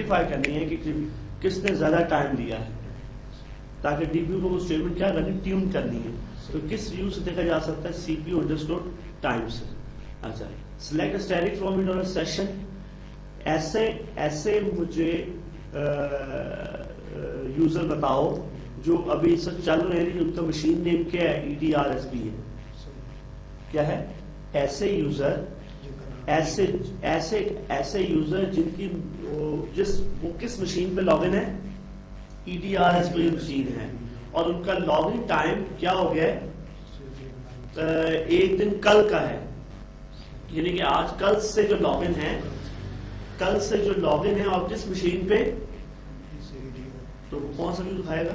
Identify करनी है कि किसने ज्यादा टाइम दिया है, ताकि डीपीयू को वो स्टेटमेंट क्या करनी, ट्यून करनी है। तो किस व्यू से देखा जा सकता है, सीपीयू अंडरस्कोर टाइम से। अच्छा, select static from window session, ऐसे मुझे यूजर बताओ जो अभी सब चल रहे हैं, उनका मशीन नेम क्या है, EDRSB है, क्या है, ऐसे यूजर ऐसे यूजर जिनकी वो किस मशीन पे लॉगिन है, EDRSB मशीन है, और उनका लॉगिन टाइम क्या हो गया है, एक दिन कल का है, यानी कि आज कल से जो लॉगिन है और किस मशीन पे, तो कौन सा व्यू दिखाएगा,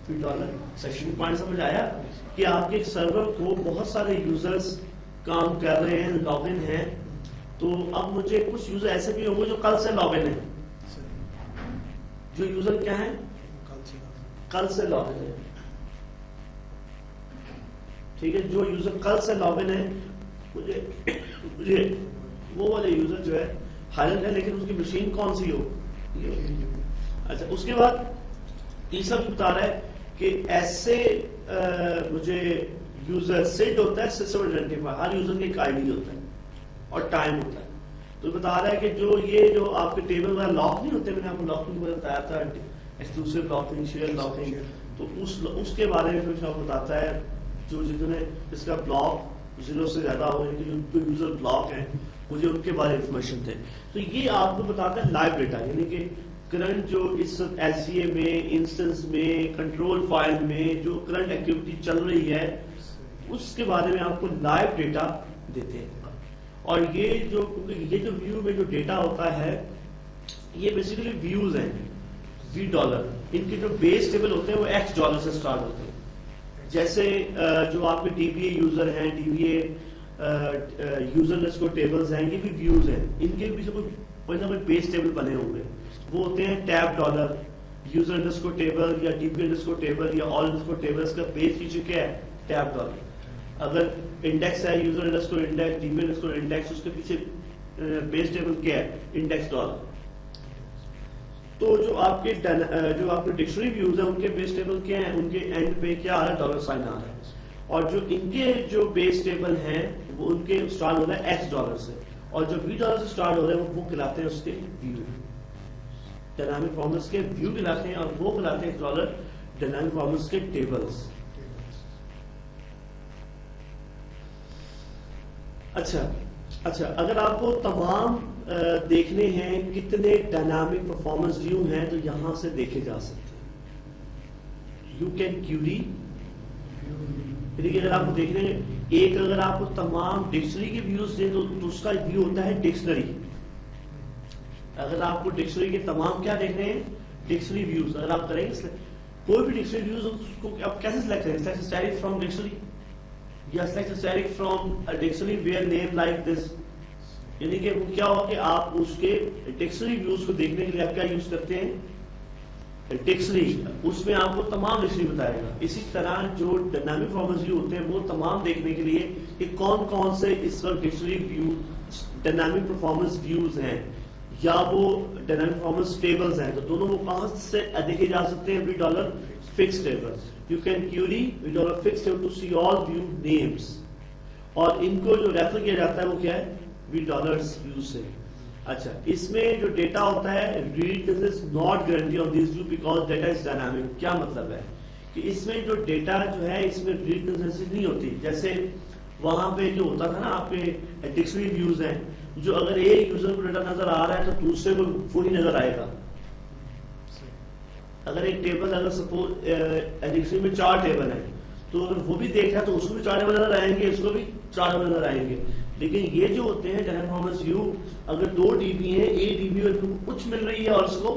$3 सेशन पॉइंट। समझ आया कि आपके सर्वर को बहुत सारे यूजर्स काम कर रहे हैं, लॉगिन हैं, तो अब मुझे कुछ यूजर ऐसे भी होंगे जो कल से लॉगिन है, जो यूजर क्या है, कल से लॉगिन है, ठीक है, जो यूजर कल से लॉगिन है, मुझे वो वाले यूजर जो है हाईलाइट है, लेकिन उसकी मशीन कौन सी हो। अच्छा, उसके बाद तीसरा बता रहा है कि ऐसे मुझे यूजर सेट होता है, सिस्टम आइडेंटिफायर, हर यूजर का एक आईडी होता है और टाइम होता है। तो बता रहा है कि जो आपके टेबल वाला लॉक नहीं होते, मैंने आपको लॉकिंग बताया था, एक्सक्लूसिव लॉकिंग, शेयर लॉकिंग, तो उसके बारे में फिर आपको बताता है, जिन्होंने इसका ब्लॉक 0 से ज्यादा हो, जो यूजर ब्लॉक है, मुझे उनके बारे में इंफॉर्मेशन थे। तो ये आपको बताता है लाइव डेटा, यानी कि करंट जो इस एलसीए में, इंस्टेंस में, कंट्रोल फाइल में जो करंट एक्टिविटी चल रही है, उसके बारे में आपको लाइव डेटा देते हैं। और ये जो व्यू में जो डेटा होता है, ये बेसिकली व्यूज हैं, $V, इनके जो बेस टेबल होते हैं वो $X से स्टार्ट होते हैं। जैसे जो आपके DBA यूजर हैं, DBA यूजर लिस्ट को टेबल्स हैं, ये भी व्यूज हैं, इनके पीछे कोई बेस टेबल बने हुए हैं, वो होते हैं $, यूजर अंडरस्कोर टेबल या DBA अंडरस्कोर टेबल या ऑल अंडरस्कोर टेबल्स का बेस फीचर क्या है, $। अगर इंडेक्स है, user underscore index, DBA underscore index, उसके पीछे बेस टेबल क्या है, $। तो जो आपके डिक्शनरी व्यूज है, उनके बेस टेबल क्या है, उनके एंड पे क्या आ रहा है, $साइन आ रहा है। और जो इनके जो बेस टेबल हैं, वो उनके स्टार्ट हो रहा है $X से, और जो $V से स्टार्ट हो रहे हैं वो कहलाते हैं उसके व्यू, डायनामिक फॉर्मेट्स के व्यू कहलाते हैं, और वो कहलाते हैं डायनामिक फॉर्मेट्स के टेबल्स। अच्छा, अगर आपको तमाम देखने हैं कितने डायनामिक परफॉर्मेंस व्यू हैं, तो यहां से देखे जा सकते हैं। यू कैन क्यूरी, अगर आपको देखने एक, अगर आपको तमाम डिक्शनरी के व्यूज दें तो उसका व्यू होता है डिक्शनरी। अगर आपको डिक्शनरी के तमाम क्या देखने हैं, डिक्शनरी व्यूज, अगर आप करेंगे कोई भी डिक्शनरी व्यूज, उसको आप कैसे सिलेक्ट करेंगे, सिलेक्ट स्टैटिक फ्रॉम डिक्शनरी या select static from dictionary where name like this, यानी कि वो क्या होगा कि आप उसके डिक्शनरी व्यूज को देखने के लिए आप क्या यूज करते हैं, डिक्शनरी, उसमें आपको तमाम डिक्शनरी बताएगा। इसी तरह जो डायनामिक परफॉर्मेंस व्यू होते हैं, वो तमाम देखने के लिए कि कौन कौन से इस वक्त dictionary view dynamic performance views हैं या वो डायनामिक परफॉर्मेंस टेबल्स हैं, तो दोनों वो कहां से देखे जा सकते हैं, $V fix table. You can query $V fix table to see all view names, और इनको जो रेफर किया जाता है वो क्या है, $V व्यू से। अच्छा, इसमें जो डेटा होता है, read this is not guarantee on this view because data is dynamic. क्या मतलब है कि इसमें जो डेटा जो है, इसमें रीड नेसेसिटी नहीं होती। जैसे वहां पे जो होता था ना, आपके डिक्शनरी व्यूज हैं, जो अगर एक यूजर को डेटा नजर आ रहा है तो दूसरे को वो ही नजर आएगा। अगर एक टेबल, अगर सपोज डिक्शनरी में 4 टेबल है, तो अगर वो भी देख रहा है तो उसको भी 4 टेबल नजर आएंगे, इसको भी 4 टेबल नजर आएंगे। लेकिन ये जो होते हैं डायनामिक परफॉर्मेंस व्यू, अगर 2 DB है, A DB को कुछ मिल रही है और उसको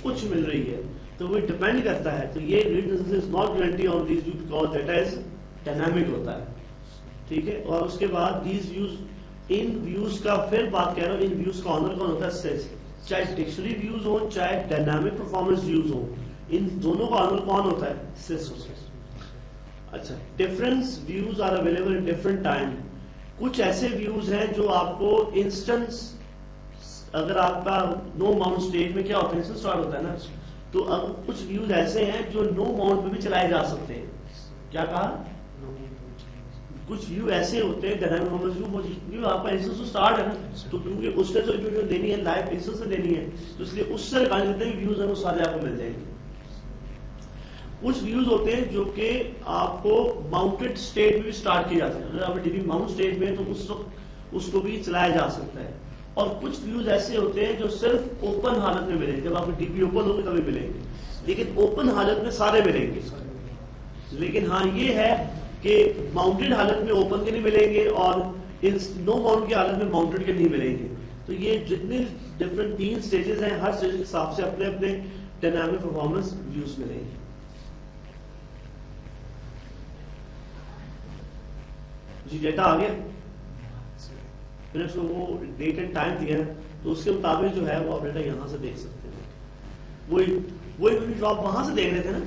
कुछ मिल रही है, तो वो डिपेंड करता है। तो ये read is not guarantee on this view because data is dynamic होता है, ठीक है। और उसके बाद दीज व्यूज, इन व्यूज का फिर बात कर रहा हूँ, इन व्यूज का ऑनर कौन होता है, सिस। चाहे डिक्शनरी व्यूज हो, चाहे डायनामिक परफॉर्मेंस व्यूज हो, इन दोनों का ऑनर कौन होता है, सिस होता है। अच्छा, difference views are available in different time. कुछ ऐसे व्यूज हैं जो आपको इंस्टेंस अगर आपका नो माउंट स्टेट में क्या होता है, इससे स्टार्ट होता है ना, तो अब कुछ व्यूज ऐसे हैं जो नो माउंट पे भी चलाए जा सकते हैं। क्या कहा? कुछ व्यू ऐसे होते हैं डायनामिक व्यू आपका इंस्टेंस तो स्टार्ट है ना, तो क्योंकि उससे तो जो देनी है लाइव इंस्टेंस से देनी है, तो इसलिए उससे निकालने जितने भी व्यूज हैं वो सारे आपको मिल जाएंगे। कुछ व्यूज होते हैं जो कि आपको माउंटेड स्टेट में भी स्टार्ट किए जाते हैं, अगर आप डीबी माउंट स्टेट में तो उसको भी चलाया जा सकता है। और कुछ व्यूज ऐसे होते हैं जो सिर्फ ओपन हालत में मिलेंगे, जब आपकी डीबी ओपन होगी तभी मिलेंगे, लेकिन ओपन हालत में सारे मिलेंगे। लेकिन हाँ ये है कि माउंटेड हालत में ओपन के नहीं मिलेंगे और नो माउंट की हालत में माउंटेड के नहीं मिलेंगे। तो ये जितने डिफरेंट 3 स्टेजेस हैं, हर स्टेज के हिसाब से अपने अपने डायनामिक परफॉर्मेंस व्यूज मिलेंगे। जी डेटा आ गया, फिर उसको वो डेट एंड टाइम दिया है, तो उसके मुताबिक जो है वो आप डेटा यहाँ से देख सकते हैं। वही जो आप वहां से देख रहे थे ना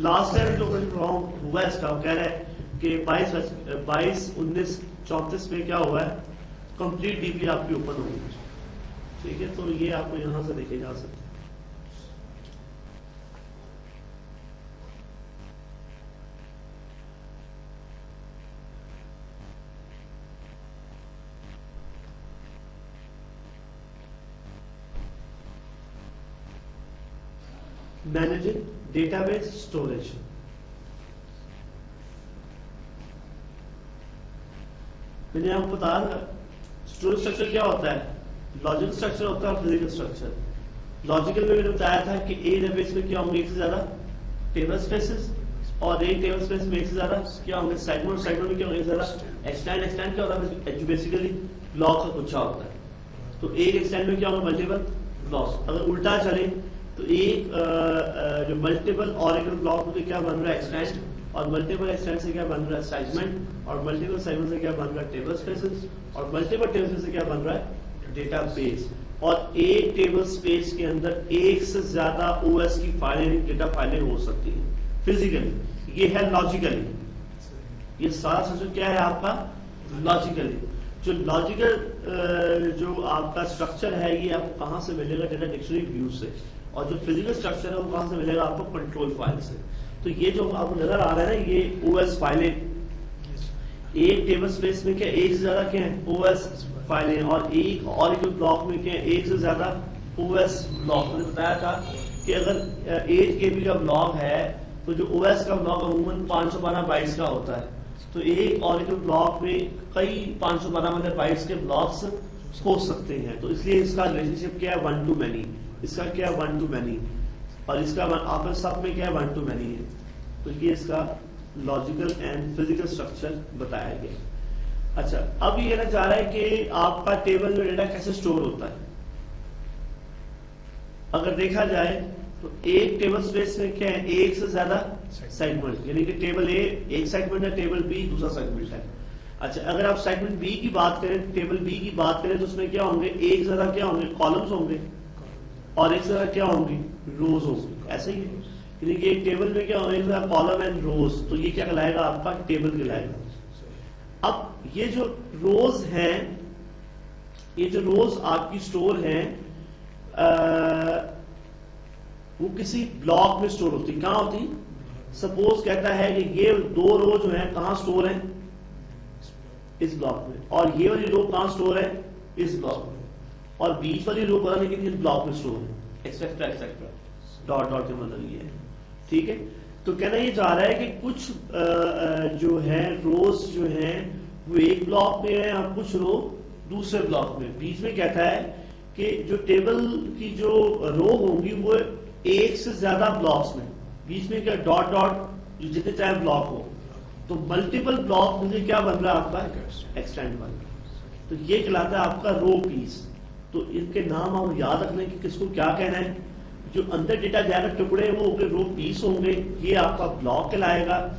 लास्ट टाइम, जो हुआ है इसका कह रहा है कि 22/19/34 में क्या हुआ है, कंप्लीट डीपी आपकी ओपन होगी। ठीक है, तो ये आपको यहां से देखे जा सकते हैं। मैनेजिंग डेटाबेस स्टोरेज, मैंने आपको बताया स्टोरेज स्ट्रक्चर क्या होता है, लॉजिकल स्ट्रक्चर होता है और फिजिकल स्ट्रक्चर। लॉजिकल में मैंने बताया था कि एक डेटाबेस में क्या होंगे, एक से ज्यादा टेबल स्पेसेस, और एक टेबल स्पेस में एक से ज्यादा क्या होंगे सेगमेंट, सेगमेंट में क्या होंगे ज्यादा एक्सटेंड क्या होता है, जो बेसिकली ब्लॉक का गुच्छा होता है। तो एक एक्सटेंड में क्या होगा, मल्टीपल ब्लॉक्स। अगर उल्टा चले तो एक जो मल्टीपल ऑरिकल ब्लॉक में क्या बन रहा है, एक्सटेंड, और मल्टीपल एक्सटेंड से क्या बन रहा है, सेगमेंट, और मल्टीपल सेगमेंट से क्या बन रहा है, टेबल स्पेसेस, और मल्टीपल टेबल स्पेस से क्या बन रहा है, डेटाबेस। और एक टेबल स्पेस के अंदर एक से ज्यादा ओएस की फाइलें, डेटा फाइलें हो सकती है फिजिकली। ये है लॉजिकली, ये सारा सिस्टम क्या है आपका लॉजिकली। जो लॉजिकल जो आपका स्ट्रक्चर है ये आपको कहां से मिलेगा, डेटा डिक्शनरी व्यू से, और जो फिजिकल स्ट्रक्चर है वो कहां से मिलेगा आपको, कंट्रोल फाइल से। तो ये जो आपको नजर आ रहा है ना, ये ओएस फाइलें, एक टेबल स्पेस में क्या एक से ज्यादा क्या है ओएस फाइलें, और एक ऑरिकल ब्लॉक में क्या एक से ज्यादा ओएस ब्लॉक। मैंने बताया था कि अगर 8 KB का ब्लॉक है तो जो ओएस का ब्लॉक अमूमन 512 बाइट्स का होता है, तो एक ऑरिकल ब्लॉक में कई 512 बाइट्स के ब्लॉक्स हो सकते हैं। तो इसलिए इसका रिलेशनशिप क्या है, 1 to many। इसका क्या है 1 to many, और इसका आपस सब में क्या है 1 to many है। तो ये इसका लॉजिकल एंड फिजिकल स्ट्रक्चर बताया गया। अच्छा, अब ये कहना चाह रहा है कि आपका टेबल में डेटा कैसे स्टोर होता है। अगर देखा जाए तो एक टेबल स्पेस में क्या है, एक से ज्यादा सेगमेंट, यानी कि टेबल ए एक सेगमेंट है, टेबल बी दूसरा सेगमेंट है। अच्छा, अगर आप सेगमेंट बी की बात करें, टेबल बी की बात करें, तो उसमें क्या होंगे, एक से ज्यादा क्या होंगे, कॉलम्स होंगे, और एक से ज्यादा क्या होंगी, रोज होंगी। ऐसे ही यानी कि एक टेबल में क्या होगा, कॉलम एंड रोज, तो ये क्या कहलाएगा आपका टेबल कहलाएगा। अब ये जो रोज हैं, ये जो रोज आपकी स्टोर हैं वो किसी ब्लॉक में स्टोर होती, कहां होती, सपोज कहता है कि ये 2 रो जो है कहां स्टोर है, इस ब्लॉक में, और ये वाली रो कहां स्टोर है, इस ब्लॉक में, और बीच वाली रो पता नहीं कि इस ब्लॉक में स्टोर है, एक्सेट्रा एक्सेट्रा, डॉट डॉट के मतलब ये है। ठीक है, तो कहना ये चाह रहा है कि कुछ जो है रोज जो है वो एक ब्लॉक में है और कुछ रो दूसरे ब्लॉक में। बीच में कहता है कि जो टेबल की जो रो होंगी वो एक से ज्यादा ब्लॉक्स में, बीच में क्या डॉट डॉट जो जितने चाहे ब्लॉक हो, तो मल्टीपल ब्लॉक में क्या बन रहा है आपका, एक्सटेंड बन रहा है। तो ये कहलाता है आपका रो पीस। तो इनके नाम आप याद रखने की किसको क्या कहना है, जो अंदर डेटा जाएगा टुकड़े वो रो पीस होंगे, ये आपका ब्लॉक कहलाएगा,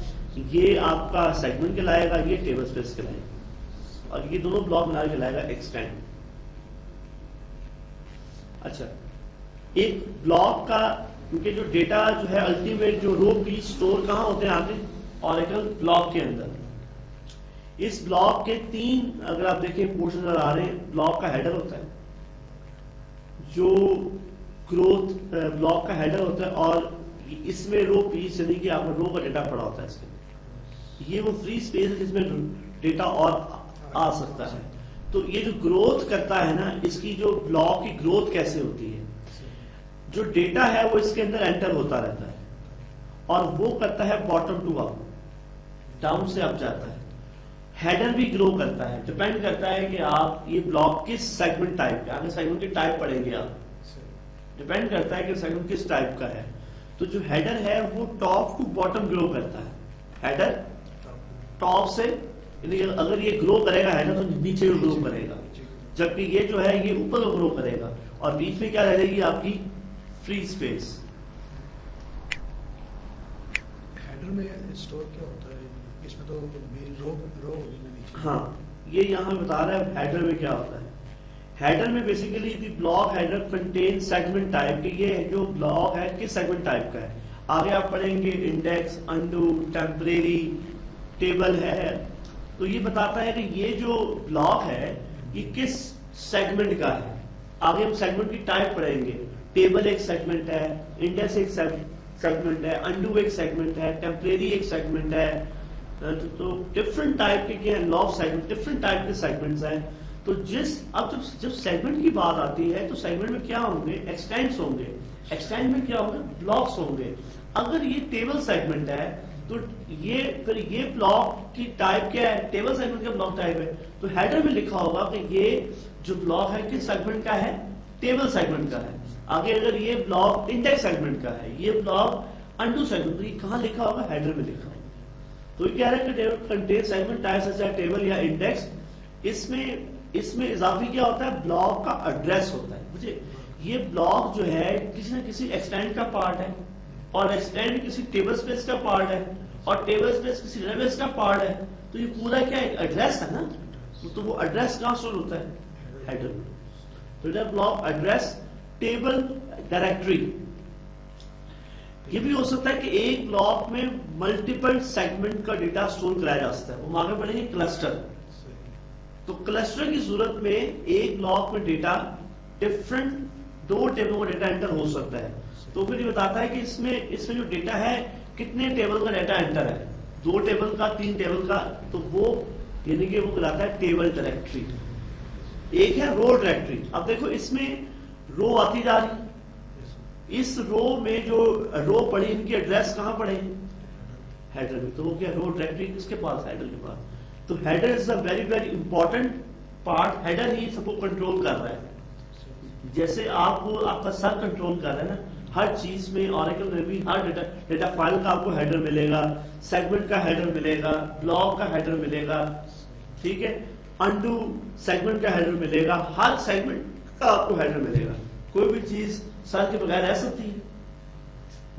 ये आपका सेगमेंट कहलाएगा, ये टेबल स्पेस कहलाएगा, और ये दोनों ब्लॉक मिला कहलाएगा एक्सटेंड। अच्छा, एक ब्लॉक का क्योंकि जो डेटा जो है अल्टीमेट जो रो पीस स्टोर कहां होते हैं आपके ऑरेकल ब्लॉक के अंदर। इस ब्लॉक के 3 अगर आप देखें पोर्शन नजर आ रहे हैं, ब्लॉक का हेडर होता है, जो ग्रोथ ब्लॉक का हेडर होता है और इसमें रो पीस यानी कि आपका रो का डेटा पड़ा होता है इसके, ये वो फ्री स्पेस है जिसमें डेटा और आ सकता है। तो ये जो ग्रोथ करता है ना, इसकी जो ब्लॉक की ग्रोथ कैसे होती है, जो डेटा है वो इसके अंदर एंटर होता रहता है और वो करता है बॉटम टू अप, डाउन से अप जाता है। हेडर भी ग्रो करता है, डिपेंड करता है कि आप ये ब्लॉक किस सेगमेंट टाइप का, आगे सेगमेंट की टाइप पढ़ेंगे आप, डिपेंड करता है कि सेगमेंट किस टाइप का है। तो जो हेडर है वो टॉप टू बॉटम ग्रो करता है, हेडर टॉप से, अगर ये ग्रो करेगा हेडर तो नीचे ग्रो करेगा, जबकि ये जो है ये ऊपर को ग्रो करेगा और बीच में क्या रहेगी आपकी फ्री स्पेस। हेडर में स्टोर क्या होता है? इसमें तो रो नीचे। हाँ, ये यहाँ बता रहा है हेडर में क्या होता है। हेडर में basically the block header contain segment type की, ये जो ब्लॉक है किस सेगमेंट टाइप का है, आगे आप पढ़ेंगे इंडेक्स, अनडू, टेम्परेरी, टेबल है। तो ये बताता है कि ये जो ब्लॉक है ये किस सेगमेंट का है। आगे हम सेगमेंट की टाइप पढ़ेंगे, टेबल एक सेगमेंट है, इंडेक्स एक सेगमेंट है, अनडू एक सेगमेंट है, टेम्परेरी एक सेगमेंट है। तो डिफरेंट टाइप के लॉक सेगमेंट, डिफरेंट टाइप के सेगमेंट्स हैं। तो अब जब सेगमेंट की बात आती है तो सेगमेंट में क्या होंगे, एक्सटेंड्स होंगे, एक्सटेंड में क्या होंगे, ब्लॉक्स होंगे। अगर ये टेबल सेगमेंट है तो फिर ये ब्लॉक की टाइप क्या है, टेबल सेगमेंट का ब्लॉक टाइप है। तो हेडर में लिखा होगा कि ये जो ब्लॉक है किस सेगमेंट का है, टेबल सेगमेंट का है। आगे अगर ये ब्लॉक इंडेक्स सेगमेंट का है, ये ब्लॉक अनडू सेगमेंट, तो ये कहाँ लिखा होगा, हेडर में लिखा होगा। तो ये क्या है कि contain segment type such as table या इंडेक्स। इसमें इजाफी क्या होता है, ब्लॉक का एड्रेस होता है। मुझे ये ब्लॉक जो है किसी न किसी एक्सटेंड का पार्ट है और एक्सटेंड किसी टेबल स्पेस का पार्ट है और टेबल स्पेस किसी डेटाबेस का पार्ट है। तो ये पूरा क्या एक एड्रेस है ना, तो वो एड्रेस कहाँ स्टोर होता है, हेडर में। तो ब्लॉक एड्रेस, टेबल, डायरेक्टरी। ये भी हो सकता है कि एक ब्लॉक में मल्टीपल सेगमेंट का डेटा स्टोर कराया जा सकता है, वो आगे बढ़ेंगे क्लस्टर। तो क्लस्टर की सूरत में एक ब्लॉक में डेटा डिफरेंट दो टेबलों का डेटा एंटर हो सकता है। तो फिर ये बताता है कि इसमें जो डेटा है कितने टेबल का डेटा एंटर है, 2 टेबल का, 3 टेबल का, तो वो यानी कि वो कहलाता है टेबल डायरेक्टरी। एक है रो डायरेक्टरी। अब देखो इसमें रो आती जा रही, इस रो में जो रो पड़ी इनकी एड्रेस कहां पड़े, हेडर में। तो वो क्या, रो डायरेक्टरी किसके पास, हेडर के पास। तो header is a very very important part. Header ही सबको कंट्रोल कर रहा है, जैसे आपका सर कंट्रोल कर रहा है ना हर चीज में। ऑरेकल में भी हर डेटा फाइल का आपको हेडर मिलेगा, सेगमेंट का हेडर मिलेगा, ब्लॉक का हेडर मिलेगा, ठीक है, अनडू सेगमेंट का हेडर मिलेगा, हर सेगमेंट का आपको हेडर मिलेगा। कोई भी चीज सर के बगैर रह सकती है,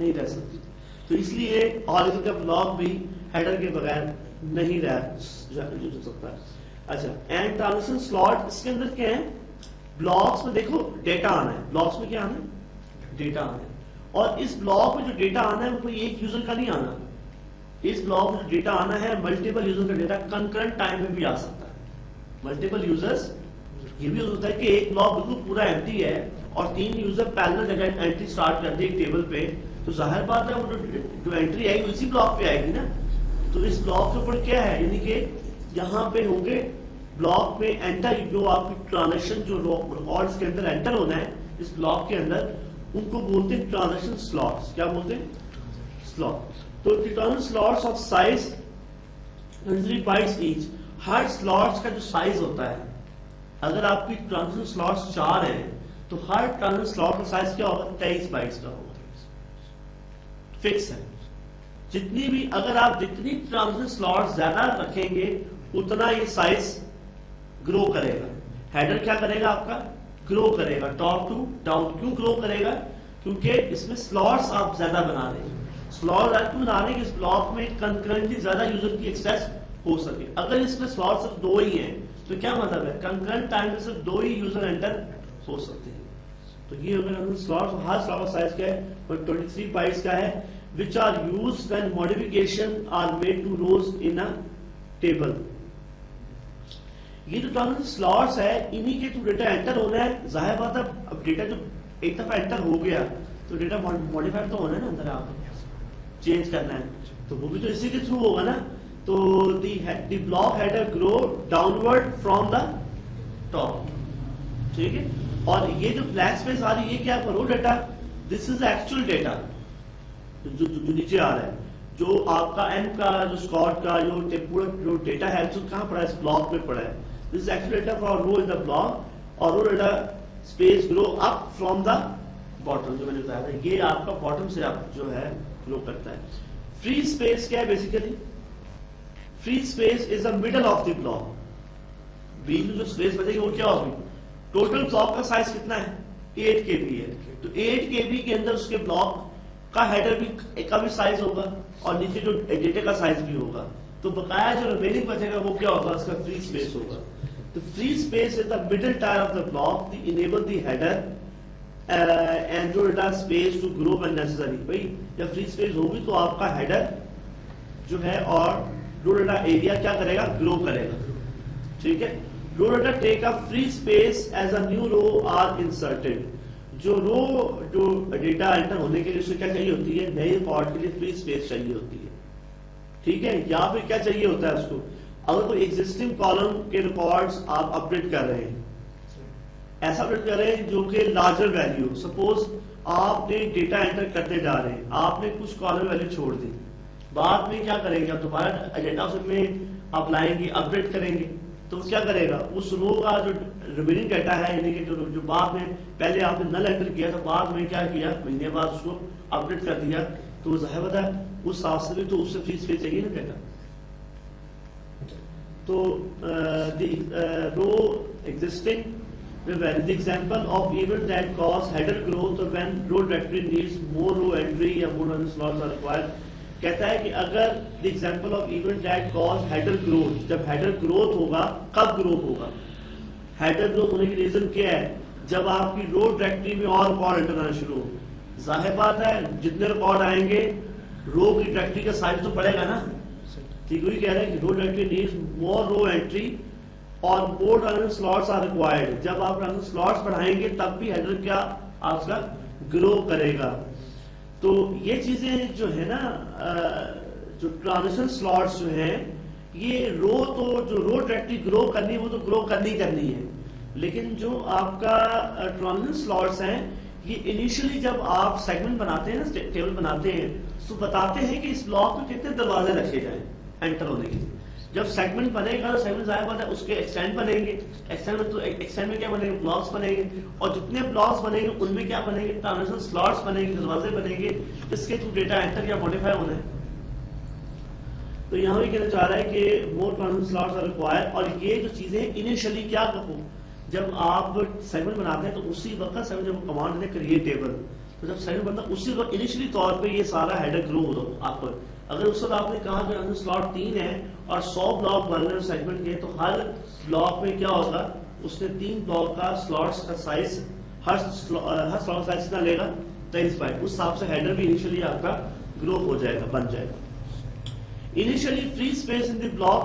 नहीं रह सकती। तो इसलिए ऑरेकल का ब्लॉक भी हेडर के बगैर नहीं रह सकता। अच्छा, एंड ट्रांजिशन स्लॉट, इसके अंदर क्या है, ब्लॉक्स में देखो डेटा आना है, ब्लॉक्स में क्या आना है, डेटा आना है। और इस ब्लॉक में जो डेटा आना है वो कोई एक यूजर का नहीं आना, इस ब्लॉक में डेटा आना है मल्टीपल यूजर का डेटा कंकरेंट टाइम में भी आ सकता है। मल्टीपल यूजर्स, ये भी हो सकता है कि एक ब्लॉक बिल्कुल पूरा एम्प्टी है और 3 यूजर पैरेलल एंट्री स्टार्ट कर दी एक टेबल पे, तो जाहिर बात है वो जो एंट्री आएगी उसी ब्लॉक पे आएगी ना। तो इस ब्लॉक के ऊपर क्या है, यानी कि यहाँ पे होंगे ब्लॉक में एंटर, जो आपकी ट्रांजेक्शन जो रिकॉर्ड्स के अंदर एंटर होना है इस ब्लॉक के अंदर, उनको बोलते हैं ट्रांजेक्शन स्लॉट्स। क्या बोलते हैं, स्लॉट। तो transaction slots of size 100 bytes each. Her slots का जो साइज होता है, अगर आपकी ट्रांजेक्शन स्लॉट्स 4 हैं तो हर ट्रांजेक्शन स्लॉट का साइज क्या होगा, 23 बाइट्स का होगा, फिक्स है। जितनी भी अगर आप जितनी ट्रांजेक्शन स्लॉट्स ज्यादा रखेंगे उतना ये साइज ग्रो करेगा। हेडर क्या करेगा, आपका ग्रो करेगा टॉप टू डाउन। क्यों ग्रो करेगा, क्योंकि इसमें स्लॉट्स आप ज्यादा बना रहे हैं। स्लॉट क्यों बना रहे हैं, इस ब्लॉक में कंकरेंटली ज्यादा यूजर की एक्सेस हो सके। अगर इसमें स्लॉट सिर्फ 2 ही हैं तो क्या मतलब है, कंकरेंट टाइम में सिर्फ 2 ही यूजर एंटर हो सकते हैं। तो ये अगर स्लॉट, हर स्लॉट का साइज क्या है, 23 बाइट्स का है, which are used when modification are made to rows in a table। ये जो ट्रांजेक्शन स्लॉट्स है इन्हीं के थ्रू डेटा एंटर होना है। जाहिर बात है अब डेटा जो एक दफा एंटर हो गया तो डेटा मॉडिफाइड तो होना है ना, अंदर आप चेंज करना है, तो वो भी तो इसी के थ्रू होगा ना। तो the block header grow downward from the top, ठीक है। और ये जो ब्लैक स्पेस आ रही है ये क्या है, row data, this is actual data जो नीचे आ रहा है, जो आपका एम का जो स्कॉट का जो पूरा जो डेटा है जो कहाँ पड़ा है, इस ब्लॉक में पड़ा है। This is actual data for row in the block, और row data space grow up from the bottom, जो मैंने बताया था ये आपका बॉटम से आप जो है ग्रो करता है। फ्री स्पेस क्या है basically, free space is the middle of the block, बीच में जो स्पेस बचेगी वो क्या होगी, टोटल ब्लॉक का साइज कितना है 8 KB है, तो 8 KB के अंदर उसके ब्लॉक का हेडर भी का भी साइज होगा और नीचे जो डेटा का साइज भी होगा, तो बकाया जो रिमेनिंग बचेगा वो क्या होगा, उसका फ्री स्पेस होगा। तो free space is the middle tier of the block, the enable the header and जो data space to grow when necessary. भाई जब फ्री स्पेस होगी तो आपका हेडर जो है और रो डेटा एरिया क्या करेगा, ग्रो करेगा, ठीक है। Row data take up free space as a new row are inserted, जो रो जो डेटा एंटर होने के लिए उसको क्या चाहिए होती है, नए रिकॉर्ड के लिए फ्री स्पेस चाहिए होती है, ठीक है। यहाँ पे क्या चाहिए होता है उसको, अगर कोई एग्जिस्टिंग कॉलम के रिकॉर्ड्स आप अपडेट कर रहे हैं, ऐसा अपडेट कर रहे हैं जो कि लार्जर वैल्यू, सपोज आपने डेटा एंटर करते जा रहे हैं, आपने कुछ कॉलम वैल्यू छोड़ दी, बाद में क्या करेंगे आप, दोबारा डेटा में आप लाएंगे, अपडेट करेंगे, तो क्या करेगा, उस रो का जो रिमेनिंग डेटा है, यानी कि जो बाद में पहले आपने नल एंटर किया था, बाद में क्या किया, महीने बाद उसको अपडेट कर दिया, तो जाहिर बात है उस हिसाब से भी तो उससे फ्री स्पेस चाहिए ना डेटा। तो रो existing the example of event that cause header growth when row directory needs more row entry या more run slots are required, कहता है कि अगर the example of event that cause header growth, जब header growth होगा, कब growth होगा, header growth होने की रीजन क्या है, जब आपकी रो डायरेक्टरी में और रिकॉर्ड एंटर आना शुरू हो, जाहिर बात है जितने रिकॉर्ड आएंगे रो की डायरेक्टरी का साइज तो बढ़ेगा ना, ठीक वही कह रहे हैं कि row directory needs more row entry और more run slots are required, जब आप रन स्लॉट्स बढ़ाएंगे तब भी हेडर क्या आपका ग्रो करेगा। तो ये चीजें जो है ना, जो ट्रांजिशन स्लॉट्स जो हैं, ये रो तो जो रो डायरेक्टरी ग्रो करनी है वो तो ग्रो करनी है, लेकिन जो आपका ट्रांजिशन स्लॉट्स हैं ये इनिशियली जब आप सेगमेंट बनाते हैं ना, टेबल बनाते हैं, तो बताते हैं कि इस ब्लॉक में कितने दरवाजे रखे जाएं एंटर होने के लिए। जब सेगमेंट बनेगा तो सेगमेंट जाहिर बात है उसके एक्सटेंड बनेंगे, एक्सटेंड में क्या बनेंगे, ब्लॉक्स बनेंगे, और जितने ब्लॉक्स बनेंगे उनमें क्या बनेंगे, ट्रांजिशन स्लॉट्स बनेंगे, दरवाजे बनेंगे, इसके थ्रू डेटा एंटर या मॉडिफाई होना है। तो यहाँ भी कहना चाह रहा है कि मोर ट्रांजिशन स्लॉट्स आर रिक्वायर्ड, और ये जो चीजें इनिशियली क्या कहो, जब आप सेगमेंट बनाते हैं तो उसी वक्त सेगमेंट जब कमांड देते हैं क्रिएट टेबल, तो जब सेगमेंट बनता है उसी वक्त इनिशियली तौर पे ये सारा हेडर ग्रो होगा आपको। अगर उस वक्त आपने कहा कि स्लॉट 3 है और 100 ब्लॉक बन रहे हैं सेगमेंट के, तो हर ब्लॉक में क्या होगा, उसने 3 ब्लॉक का स्लॉट्स का साइज, हर स्लॉट साइज कितना लेगा, 23 बाइट, उस हिसाब से हेडर भी इनिशियली आपका ग्रो हो जाएगा, बन जाएगा। Initially free space in the block,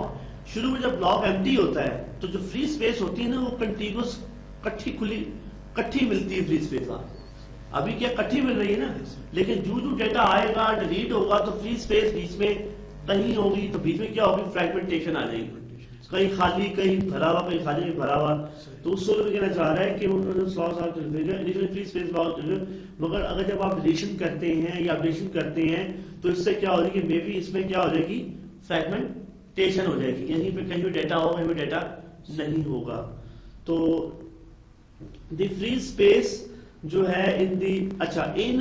शुरू में जब ब्लॉक एम्प्टी होता है तो जो फ्री स्पेस होती है ना वो कंटिन्यूअस कट्ठी मिलती है फ्री स्पेस आपको, अभी क्या कट्ठी मिल रही है ना, लेकिन जो डेटा आएगा डिलीट होगा तो फ्री स्पेस बीच में कहीं होगी, तो बीच में क्या होगी, फ्रेगमेंटेशन आ जाएगी, कहीं खाली कहीं भरा हुआ, कहीं खाली कहीं भरा हुआ। तो उस सोल में कहना चाह रहा है कि इनिशियली फ्री स्पेस ब्लॉक, मगर अगर जब आप डिलीशन करते हैं या अपडेशन करते हैं तो इससे क्या हो जाएगी, मे बी इसमें क्या हो जाएगी, फ्रेगमेंटेशन हो जाएगी, यहीं पे कहीं भी डेटा होगा, कहीं भी डेटा नहीं होगा। तो द फ्री स्पेस जो है इन दी, अच्छा इन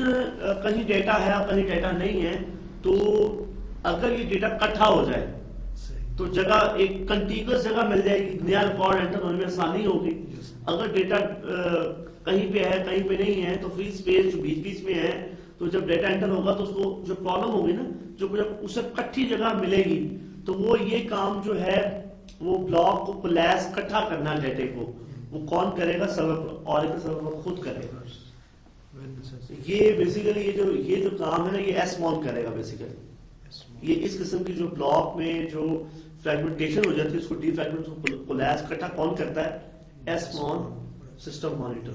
कहीं डेटा है और कहीं डेटा नहीं है, तो अगर ये डेटा इकट्ठा हो जाए तो जगह एक कंटीन्यूअस जगह मिल जाएगी, नया रिकॉर्ड एंटर होने में आसानी होगी। अगर डेटा कहीं पे है कहीं पे नहीं है तो फ्री स्पेस जो बीच बीच में है, तो जब डेटा एंटर होगा तो उसको जो प्रॉब्लम होगी ना, जो जब उसे इकट्ठी जगह मिलेगी तो वो ये काम जो है वो ब्लॉक को कोलैप्स इकट्ठा करना डेटे को, वो कौन करेगा, सर्वर, और सर्वर खुद करेगा। ये बेसिकली ये जो काम है ना ये एसमॉन करेगा बेसिकली। ये इस किस्म की जो ब्लॉक में जो फ्रेगमेंटेशन हो जाती है उसको डीफ्रेगमेंट, कोलैप्स इकट्ठा कौन करता है, एसमॉन सिस्टम मॉनिटर।